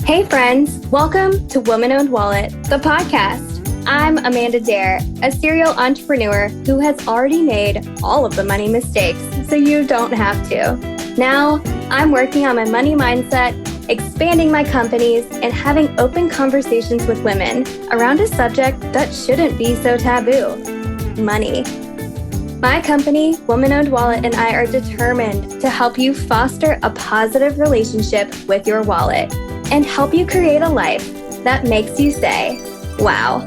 Hey friends, welcome to Woman Owned Wallet, the podcast. I'm Amanda Dare, a serial entrepreneur who has already made all of the money mistakes, so you don't have to. Now, I'm working on my money mindset, expanding my companies, and having open conversations with women around a subject that shouldn't be so taboo: money. My company, Woman Owned Wallet, and I are determined to help you foster a positive relationship with your wallet and help you create a life that makes you say, wow.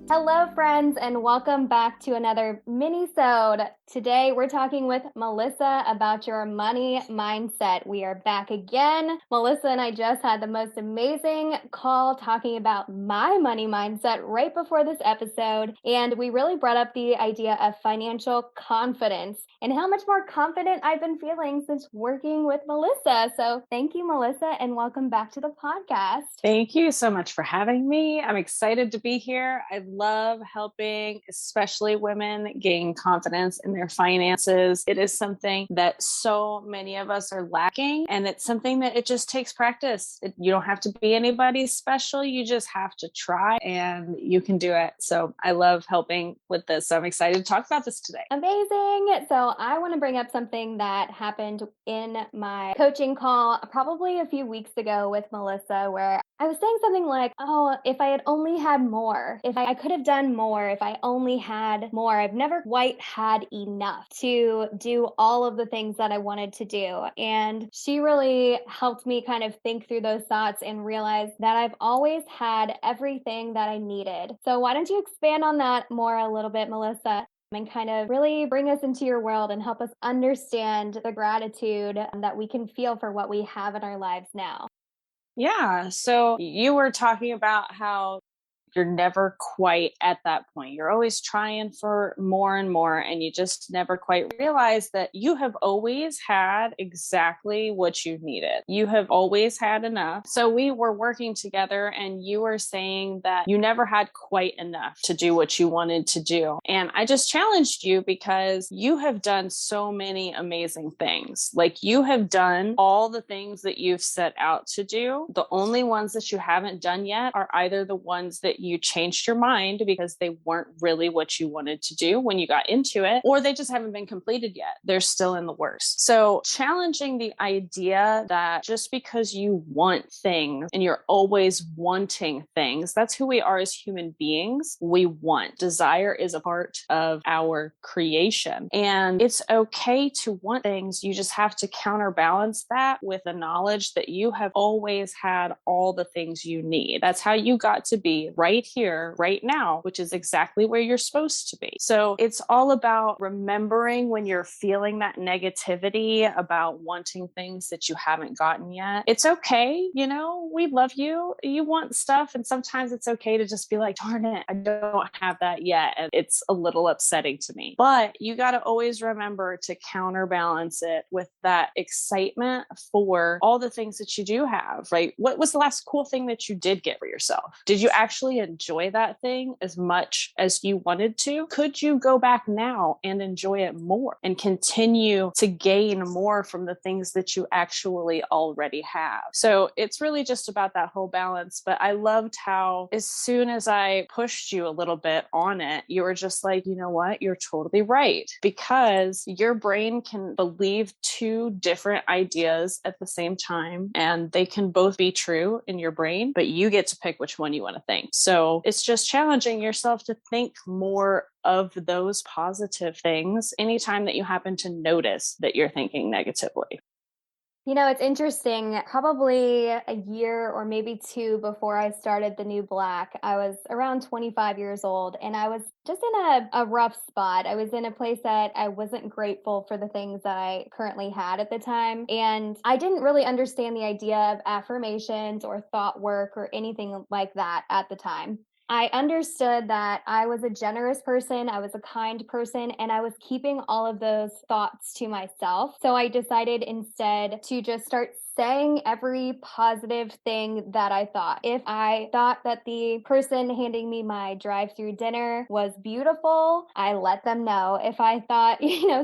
Hello, friends, and welcome back to another mini-sode. Today, we're talking with Melissa about your money mindset. We are back again. Melissa and I just had the most amazing call talking about my money mindset right before this episode, and we really brought up the idea of financial confidence and how much more confident I've been feeling since working with Melissa. So thank you, Melissa, and welcome back to the podcast. Thank you so much for having me. I'm excited to be here. I love helping, especially women, gain confidence in their finances. It is something that so many of us are lacking, and it's something that it just takes practice. You don't have to be anybody special. You just have to try and you can do it. So I love helping with this. So I'm excited to talk about this today. Amazing. So I want to bring up something that happened in my coaching call probably a few weeks ago with Melissa, where I was saying something like, oh, if I had only had more, if I could have done more, if I only had more. I've never quite had enough to do all of the things that I wanted to do. And she really helped me kind of think through those thoughts and realize that I've always had everything that I needed. So why don't you expand on that more a little bit, Melissa? And kind of really bring us into your world and help us understand the gratitude that we can feel for what we have in our lives now. Yeah. So you were talking about how you're never quite at that point. You're always trying for more and more, and you just never quite realize that you have always had exactly what you needed. You have always had enough. So we were working together, and you were saying that you never had quite enough to do what you wanted to do. And I just challenged you because you have done so many amazing things. Like, you have done all the things that you've set out to do. The only ones that you haven't done yet are either the ones that you changed your mind because they weren't really what you wanted to do when you got into it, or they just haven't been completed yet. They're still in the works. So challenging the idea that just because you want things and you're always wanting things, that's who we are as human beings. We want. Desire is a part of our creation. And it's okay to want things. You just have to counterbalance that with the knowledge that you have always had all the things you need. That's how you got to be right here, right now, which is exactly where you're supposed to be. So it's all about remembering when you're feeling that negativity about wanting things that you haven't gotten yet. It's okay. You know, we love you. You want stuff. And sometimes it's okay to just be like, darn it, I don't have that yet. And it's a little upsetting to me. But you got to always remember to counterbalance it with that excitement for all the things that you do have, right? What was the last cool thing that you did get for yourself? Did you actually enjoy that thing as much as you wanted to? Could you go back now and enjoy it more and continue to gain more from the things that you actually already have? So it's really just about that whole balance. But I loved how as soon as I pushed you a little bit on it, you were just like, you know what? You're totally right. Because your brain can believe two different ideas at the same time, and they can both be true in your brain, but you get to pick which one you want to think. So it's just challenging yourself to think more of those positive things anytime that you happen to notice that you're thinking negatively. You know, it's interesting. Probably a year or maybe two before I started The New Black, I was around 25 years old, and I was just in a rough spot. I was in a place that I wasn't grateful for the things that I currently had at the time. And I didn't really understand the idea of affirmations or thought work or anything like that at the time. I understood that I was a generous person, I was a kind person, and I was keeping all of those thoughts to myself. So I decided instead to just start saying every positive thing that I thought. If I thought that the person handing me my drive-through dinner was beautiful, I let them know. If I thought,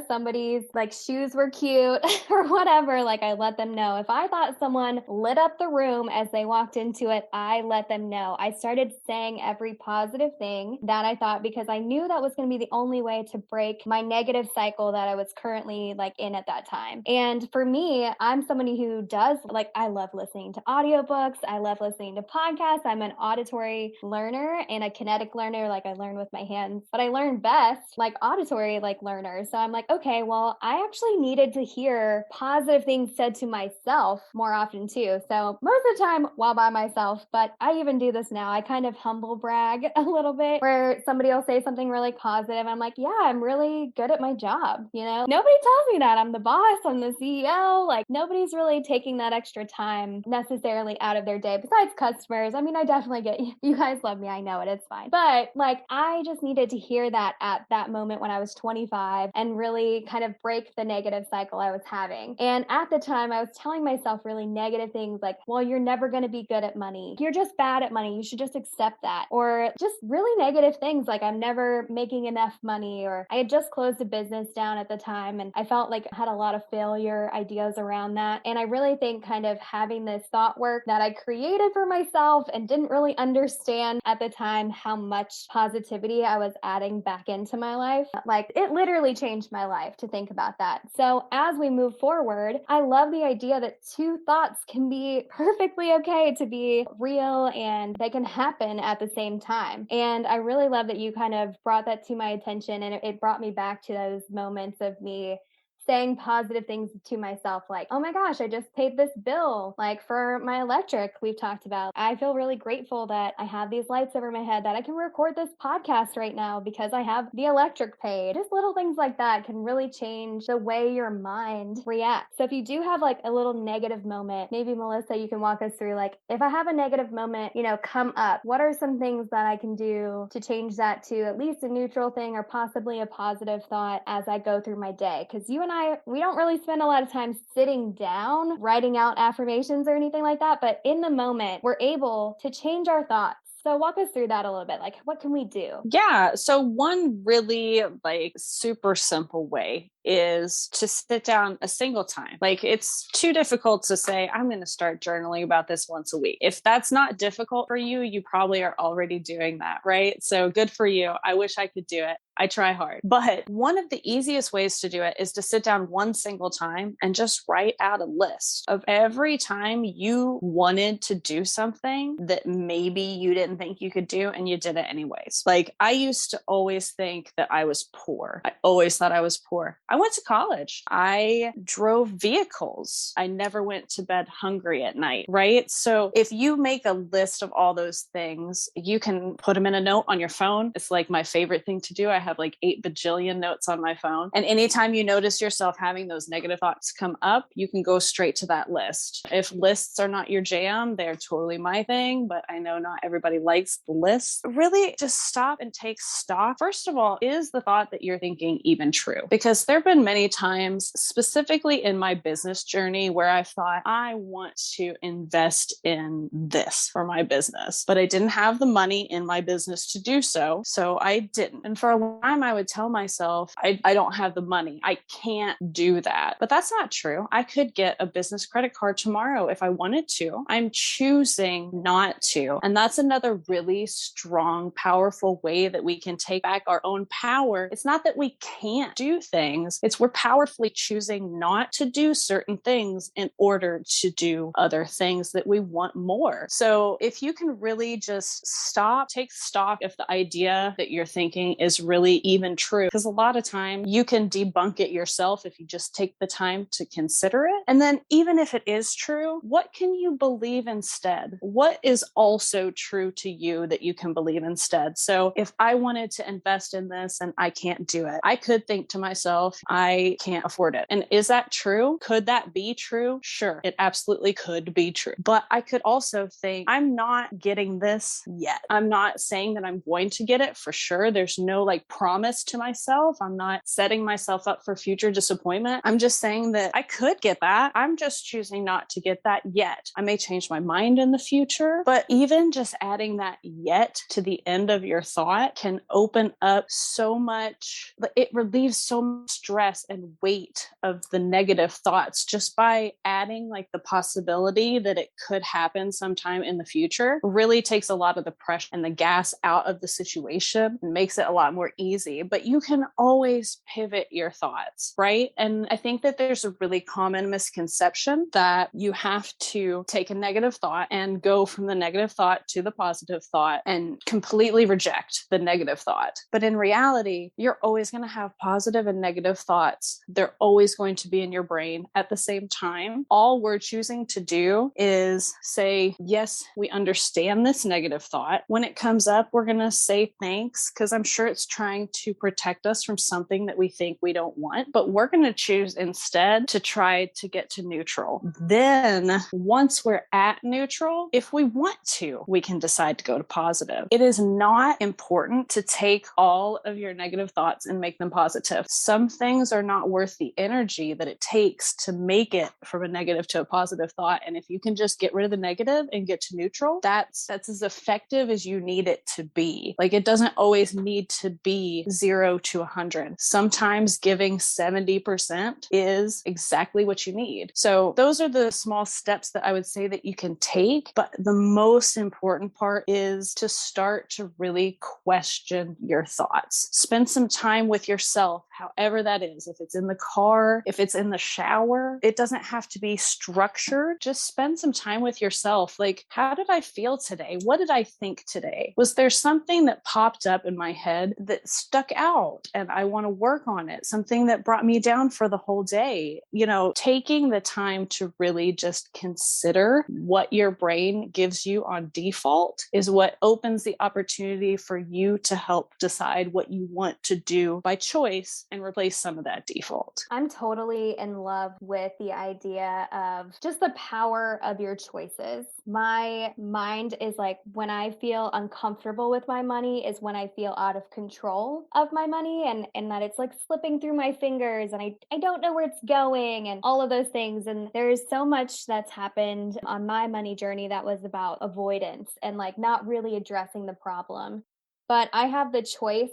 somebody's like shoes were cute or whatever, like I let them know. If I thought someone lit up the room as they walked into it, I let them know. I started saying every positive thing that I thought because I knew that was going to be the only way to break my negative cycle that I was currently like in at that time. And for me, I'm somebody who does like, I love listening to audiobooks. I love listening to podcasts. I'm an auditory learner and a kinetic learner. Like I learn with my hands, but I learn best like auditory like learner. So I'm like, okay, well, I actually needed to hear positive things said to myself more often too. So most of the time while by myself, but I even do this now. I kind of humble brag a little bit where somebody will say something really positive. I'm like, yeah, I'm really good at my job. Nobody tells me that I'm the boss, I'm the CEO. Like nobody's really taking that extra time necessarily out of their day besides customers. I mean, I definitely get you guys love me. I know it. It's fine. But like, I just needed to hear that at that moment when I was 25 and really kind of break the negative cycle I was having. And at the time, I was telling myself really negative things like, well, you're never going to be good at money. You're just bad at money. You should just accept that. Or just really negative things like I'm never making enough money, or I had just closed a business down at the time and I felt like I had a lot of failure ideas around that. And I really think kind of having this thought work that I created for myself and didn't really understand at the time how much positivity I was adding back into my life. Like it literally changed my life to think about that. So as we move forward, I love the idea that two thoughts can be perfectly okay to be real and they can happen at the same time. And I really love that you kind of brought that to my attention, and it brought me back to those moments of me saying positive things to myself like, oh my gosh, I just paid this bill, like for my electric we've talked about. I feel really grateful that I have these lights over my head, that I can record this podcast right now because I have the electric paid. Just little things like that can really change the way your mind reacts. So if you do have like a little negative moment, maybe Melissa, you can walk us through like, if I have a negative moment, come up, what are some things that I can do to change that to at least a neutral thing or possibly a positive thought as I go through my day? Because you and we don't really spend a lot of time sitting down, writing out affirmations or anything like that. But in the moment, we're able to change our thoughts. So walk us through that a little bit. Like, what can we do? Yeah. So one really like super simple way is to sit down a single time. Like it's too difficult to say, I'm going to start journaling about this once a week. If that's not difficult for you, you probably are already doing that, right? So good for you. I wish I could do it. I try hard. But one of the easiest ways to do it is to sit down one single time and just write out a list of every time you wanted to do something that maybe you didn't think you could do and you did it anyways. Like I used to always think that I was poor. I always thought I was poor. I went to college. I drove vehicles. I never went to bed hungry at night, right? So if you make a list of all those things, you can put them in a note on your phone. It's like my favorite thing to do. I have like 8 bajillion notes on my phone. And anytime you notice yourself having those negative thoughts come up, you can go straight to that list. If lists are not your jam, they're totally my thing, but I know not everybody likes the list. Really just stop and take stock. First of all, is the thought that you're thinking even true? Because there have been many times, specifically in my business journey, where I thought I want to invest in this for my business, but I didn't have the money in my business to do so. So I didn't. And for a time, I would tell myself, I don't have the money. I can't do that. But that's not true. I could get a business credit card tomorrow if I wanted to. I'm choosing not to. And that's another really strong, powerful way that we can take back our own power. It's not that we can't do things. It's we're powerfully choosing not to do certain things in order to do other things that we want more. So if you can really just stop, take stock if the idea that you're thinking is really really even true. Because a lot of time you can debunk it yourself if you just take the time to consider it. And then even if it is true, what can you believe instead? What is also true to you that you can believe instead? So if I wanted to invest in this and I can't do it, I could think to myself, I can't afford it. And is that true? Could that be true? Sure, it absolutely could be true. But I could also think, I'm not getting this yet. I'm not saying that I'm going to get it for sure. There's no like promise to myself. I'm not setting myself up for future disappointment. I'm just saying that I could get that. I'm just choosing not to get that yet. I may change my mind in the future, but even just adding that yet to the end of your thought can open up so much. It relieves so much stress and weight of the negative thoughts just by adding like the possibility that it could happen sometime in the future. Really takes a lot of the pressure and the gas out of the situation and makes it a lot more easy. But you can always pivot your thoughts, right? And I think that there's a really common misconception that you have to take a negative thought and go from the negative thought to the positive thought and completely reject the negative thought. But in reality, you're always going to have positive and negative thoughts. They're always going to be in your brain at the same time. All we're choosing to do is say, yes, we understand this negative thought. When it comes up, we're going to say thanks because I'm sure it's trying to protect us from something that we think we don't want. But we're going to choose instead to try to get to neutral. Then once we're at neutral, if we want to, we can decide to go to positive. It is not important to take all of your negative thoughts and make them positive. Some things are not worth the energy that it takes to make it from a negative to a positive thought. And if you can just get rid of the negative and get to neutral, that's as effective as you need it to be. Like it doesn't always need to be 0 to 100. Sometimes giving 70% is exactly what you need. So those are the small steps that I would say that you can take. But the most important part is to start to really question your thoughts. Spend some time with yourself, however that is. If it's in the car, if it's in the shower, it doesn't have to be structured. Just spend some time with yourself. Like, how did I feel today? What did I think today? Was there something that popped up in my head that stuck out and I want to work on it? Something that brought me down for the whole day? You know, taking the time to really just consider what your brain gives you on default is what opens the opportunity for you to help decide what you want to do by choice and replace some of that default. I'm totally in love with the idea of just the power of your choices. My mind is like, when I feel uncomfortable with my money is when I feel out of control of my money and that it's like slipping through my fingers and I don't know where it's going and all of those things. And there's so much that's happened on my money journey that was about avoidance and like not really addressing the problem. But I have the choice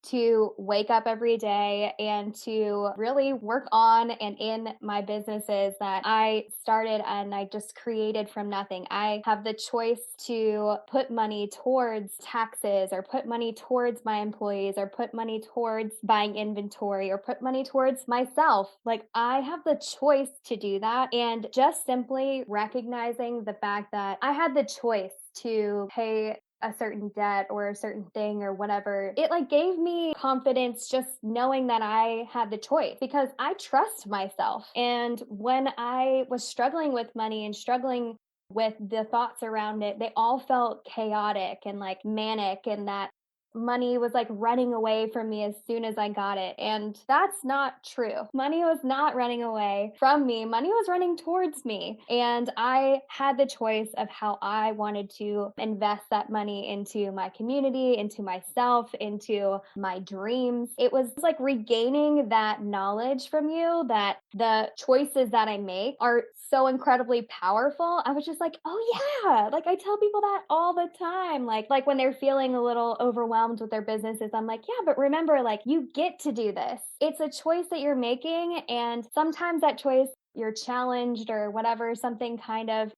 to wake up every day and to really work on and in my businesses that I started and I just created from nothing. I have the choice to put money towards taxes or put money towards my employees or put money towards buying inventory or put money towards myself. Like I have the choice to do that. And just simply recognizing the fact that I had the choice to pay a certain debt or a certain thing or whatever, it like gave me confidence just knowing that I had the choice because I trust myself. And when I was struggling with money and struggling with the thoughts around it, they all felt chaotic and like manic, and that money was like running away from me as soon as I got it. And that's not true. Money was not running away from me. Money was running towards me. And I had the choice of how I wanted to invest that money into my community, into myself, into my dreams. It was like regaining that knowledge from you that the choices that I make are so incredibly powerful. I was just like, oh yeah, like I tell people that all the time. Like when they're feeling a little overwhelmed with their businesses, I'm like, yeah, but remember, like you get to do this. It's a choice that you're making. And sometimes that choice, you're challenged or whatever, something kind of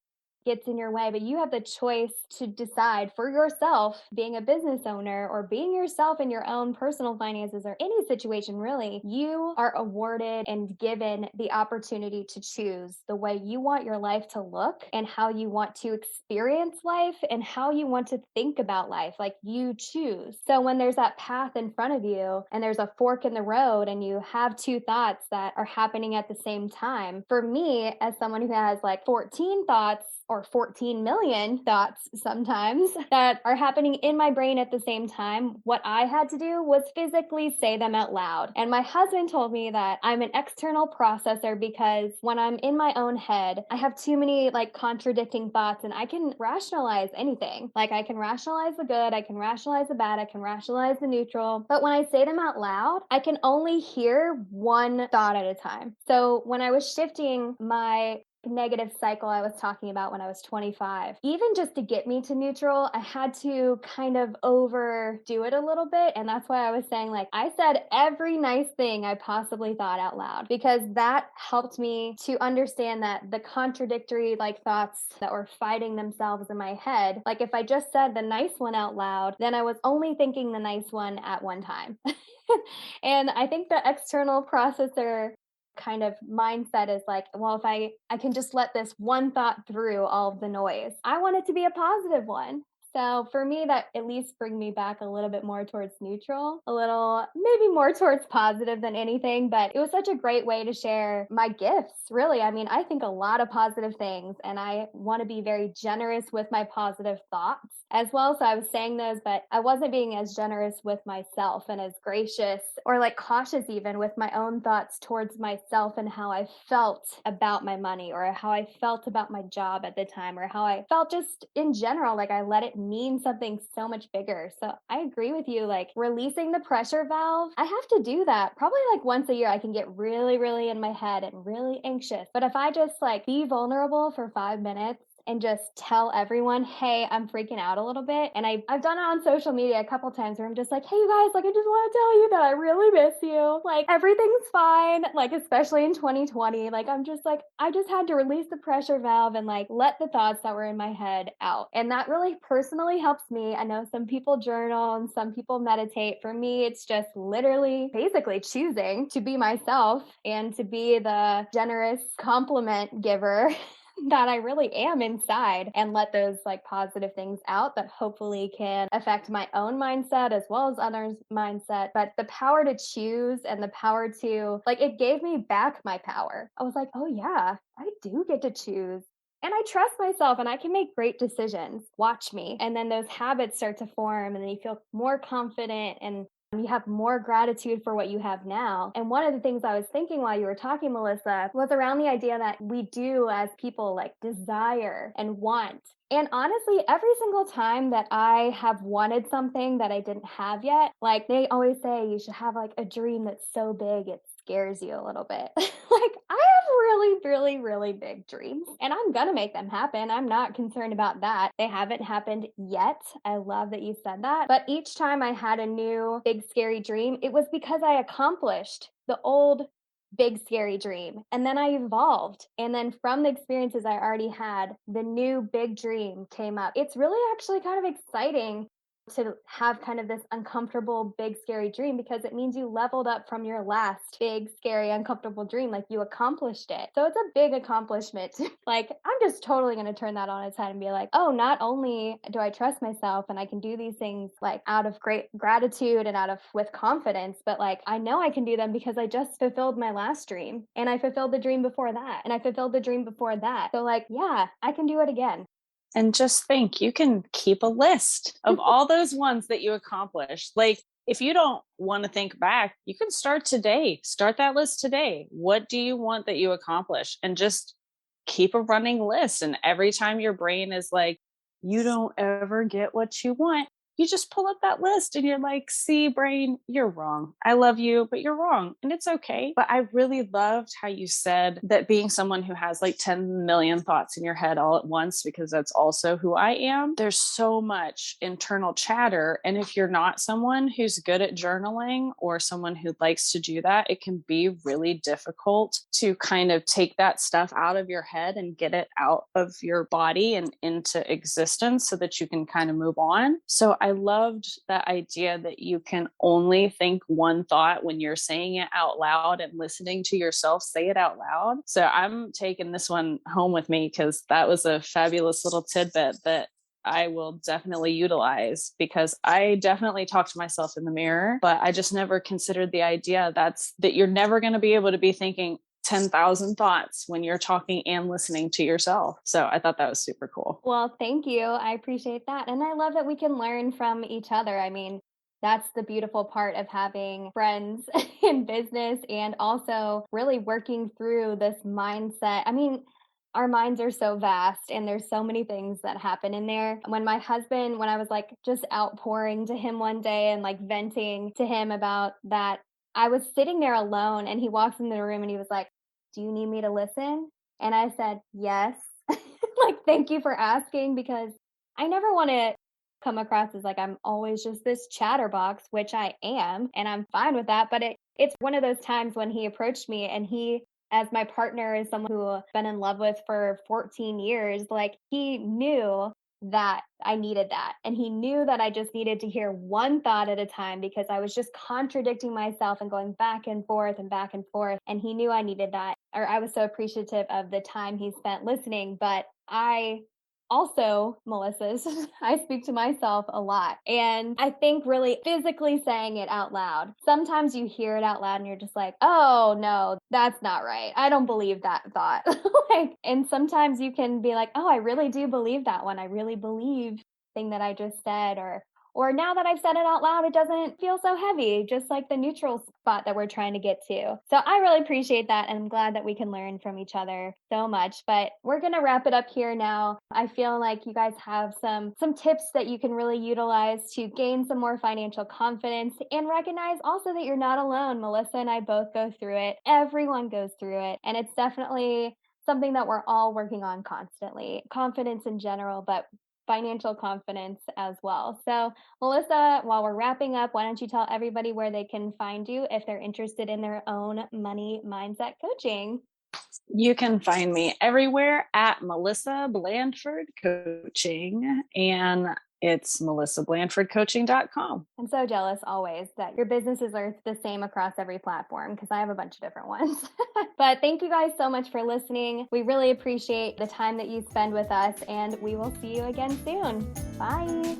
gets in your way, but you have the choice to decide for yourself, being a business owner or being yourself in your own personal finances or any situation really. You are awarded and given the opportunity to choose the way you want your life to look and how you want to experience life and how you want to think about life. Like you choose. So when there's that path in front of you and there's a fork in the road and you have two thoughts that are happening at the same time, for me, as someone who has like 14 thoughts or 14 million thoughts sometimes that are happening in my brain at the same time, what I had to do was physically say them out loud. And my husband told me that I'm an external processor because when I'm in my own head, I have too many like contradicting thoughts and I can rationalize anything. Like I can rationalize the good, I can rationalize the bad, I can rationalize the neutral. But when I say them out loud, I can only hear one thought at a time. So when I was shifting my negative cycle I was talking about when I was 25. Even just to get me to neutral, I had to kind of overdo it a little bit. And that's why I was saying, like, I said every nice thing I possibly thought out loud because that helped me to understand that the contradictory, like, thoughts that were fighting themselves in my head, like, if I just said the nice one out loud, then I was only thinking the nice one at one time. And I think the external processor kind of mindset is like, well, if I can just let this one thought through all of the noise. I want it to be a positive one. So for me, that at least bring me back a little bit more towards neutral, a little maybe more towards positive than anything. But it was such a great way to share my gifts, really. I mean, I think a lot of positive things, and I want to be very generous with my positive thoughts as well. So I was saying those, but I wasn't being as generous with myself and as gracious or like cautious even with my own thoughts towards myself and how I felt about my money or how I felt about my job at the time or how I felt just in general. Like I let it mean something so much bigger. So I agree with you, like releasing the pressure valve. I have to do that probably like once a year. I can get really, really in my head and really anxious. But if I just like be vulnerable for 5 minutes and just tell everyone, hey, I'm freaking out a little bit. And I've done it on social media a couple times where I'm just like, hey, you guys, like, I just want to tell you that I really miss you. Like, everything's fine. Like, especially in 2020, like, I'm just like, I just had to release the pressure valve and like let the thoughts that were in my head out. And that really personally helps me. I know some people journal and some people meditate. For me, it's just literally basically choosing to be myself and to be the generous compliment giver that I really am inside and let those like positive things out that hopefully can affect my own mindset as well as others' mindset. But the power to choose and the power to like, it gave me back my power. I was like, oh yeah, I do get to choose. And I trust myself and I can make great decisions. Watch me. And then those habits start to form and then you feel more confident and you have more gratitude for what you have now. And one of the things I was thinking while you were talking, Melissa, was around the idea that we do as people like desire and want. And honestly, every single time that I have wanted something that I didn't have yet, like they always say you should have like a dream that's so big it scares you a little bit. Like I have really, really, really big dreams and I'm gonna make them happen. I'm not concerned about that. They haven't happened yet. I love that you said that. But each time I had a new big scary dream, it was because I accomplished the old big scary dream. And then I evolved. And then from the experiences I already had, the new big dream came up. It's really actually kind of exciting to have kind of this uncomfortable, big, scary dream because it means you leveled up from your last big, scary, uncomfortable dream. Like you accomplished it. So it's a big accomplishment. Like I'm just totally going to turn that on its head and be like, oh, not only do I trust myself and I can do these things like out of great gratitude and out of with confidence, but like I know I can do them because I just fulfilled my last dream and I fulfilled the dream before that and I fulfilled the dream before that. So like, yeah, I can do it again. And just think, you can keep a list of all those ones that you accomplished. Like, if you don't want to think back, you can start today. Start that list today. What do you want that you accomplish? And just keep a running list. And every time your brain is like, you don't ever get what you want, you just pull up that list and you're like, see, brain, you're wrong. I love you, but you're wrong. And it's okay. But I really loved how you said that being someone who has like 10 million thoughts in your head all at once, because that's also who I am. There's so much internal chatter. And if you're not someone who's good at journaling or someone who likes to do that, it can be really difficult to kind of take that stuff out of your head and get it out of your body and into existence so that you can kind of move on. So I loved that idea that you can only think one thought when you're saying it out loud and listening to yourself say it out loud. So I'm taking this one home with me because that was a fabulous little tidbit that I will definitely utilize, because I definitely talk to myself in the mirror, but I just never considered the idea that you're never going to be able to be thinking 10,000 thoughts when you're talking and listening to yourself. So I thought that was super cool. Well, thank you. I appreciate that. And I love that we can learn from each other. I mean, that's the beautiful part of having friends in business and also really working through this mindset. I mean, our minds are so vast and there's so many things that happen in there. When my husband, when I was like just outpouring to him one day and like venting to him about that, I was sitting there alone and he walks into the room and he was like, "Do you need me to listen?" And I said, "Yes." Like, thank you for asking, because I never want to come across as like I'm always just this chatterbox, which I am, and I'm fine with that. But it's one of those times when he approached me and he, as my partner, is someone who I've been in love with for 14 years, like he knew that I needed that. And he knew that I just needed to hear one thought at a time because I was just contradicting myself and going back and forth and back and forth. And he knew I needed that, or I was so appreciative of the time he spent listening. But I also, Melissa, I speak to myself a lot. And I think really physically saying it out loud, sometimes you hear it out loud and you're just like, oh no, that's not right. I don't believe that thought. And sometimes you can be like, oh, I really do believe that one. I really believe the thing that I just said, or now that I've said it out loud, it doesn't feel so heavy, just like the neutral spot that we're trying to get to. So I really appreciate that. And I'm glad that we can learn from each other so much. But we're going to wrap it up here now. I feel like you guys have some tips that you can really utilize to gain some more financial confidence and recognize also that you're not alone. Melissa and I both go through it. Everyone goes through it. And it's definitely something that we're all working on constantly. Confidence in general, but financial confidence as well. So, Melissa, while we're wrapping up, why don't you tell everybody where they can find you if they're interested in their own money mindset coaching? You can find me everywhere at Melissa Blandford Coaching, and it's melissablandfordcoaching.com. I'm so jealous always that your businesses are the same across every platform, because I have a bunch of different ones. But thank you guys so much for listening. We really appreciate the time that you spend with us, and we will see you again soon. Bye.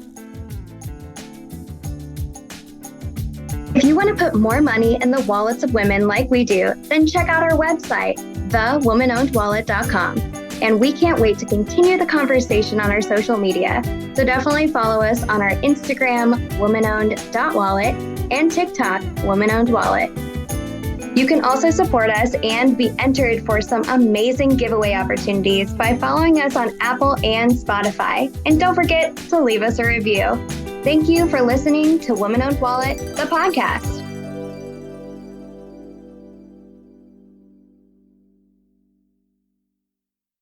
If you want to put more money in the wallets of women like we do, then check out our website, thewomanownedwallet.com. And we can't wait to continue the conversation on our social media. So definitely follow us on our Instagram, womanowned.wallet, and TikTok, womanownedwallet. You can also support us and be entered for some amazing giveaway opportunities by following us on Apple and Spotify. And don't forget to leave us a review. Thank you for listening to Woman Owned Wallet, the podcast.